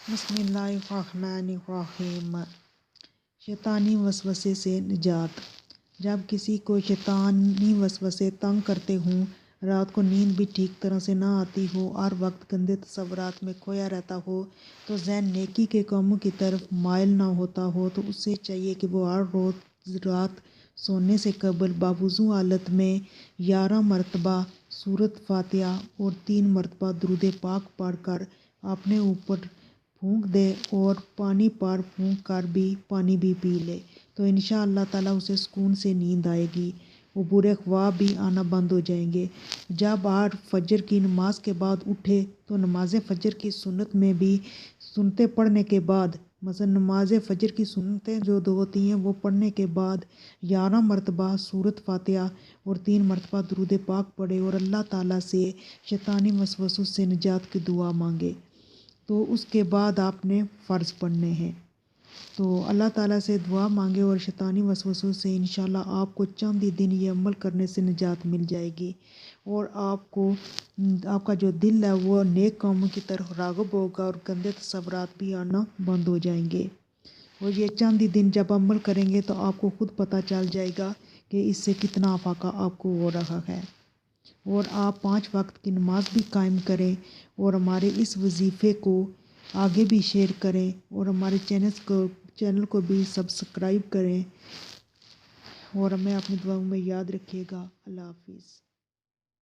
بسم اللہ الرحمن الرحیم۔ شیطانی وسوسے سے نجات۔ جب کسی کو شیطانی وسوسے تنگ کرتے ہوں، رات کو نیند بھی ٹھیک طرح سے نہ آتی ہو، ہر وقت گندے تصورات میں کھویا رہتا ہو، تو ذہن نیکی کے کاموں کی طرف مائل نہ ہوتا ہو، تو اسے چاہیے کہ وہ ہر روز رات سونے سے قبل باوضو حالت میں 11 مرتبہ سورۃ فاتحہ اور 3 مرتبہ درود پاک پڑھ کر اپنے اوپر پھونک دے اور پانی پر پھونک کر بھی پانی بھی پی لے، تو انشاءاللہ تعالیٰ اسے سکون سے نیند آئے گی، وہ برے خواب بھی آنا بند ہو جائیں گے۔ جب ہر فجر کی نماز کے بعد اٹھے تو نماز فجر کی سنت میں بھی سنتیں پڑھنے کے بعد، مثلا نماز فجر کی سنتیں جو دو ہوتی ہیں وہ پڑھنے کے بعد 11 مرتبہ سورۃ فاتحہ اور 3 مرتبہ درود پاک پڑھے اور اللہ تعالیٰ سے شیطانی وسوسوں سے نجات کی دعا مانگے، تو اس کے بعد آپ نے فرض پڑھنے ہیں۔ تو اللہ تعالیٰ سے دعا مانگے اور شیطانی وسوسوں سے انشاءاللہ آپ کو چند ہی دن یہ عمل کرنے سے نجات مل جائے گی، اور آپ کا جو دل ہے وہ نیک کاموں کی طرف راغب ہوگا اور گندے تصورات بھی آنا بند ہو جائیں گے، اور یہ چند ہی دن جب عمل کریں گے تو آپ کو خود پتہ چل جائے گا کہ اس سے کتنا افاقہ آپ کو ہو رہا ہے۔ اور آپ 5 وقت کی نماز بھی قائم کریں اور ہمارے اس وظیفے کو آگے بھی شیئر کریں اور ہمارے چینل کو بھی سبسکرائب کریں، اور ہمیں اپنی دعاؤں میں یاد رکھیے گا۔ اللہ حافظ۔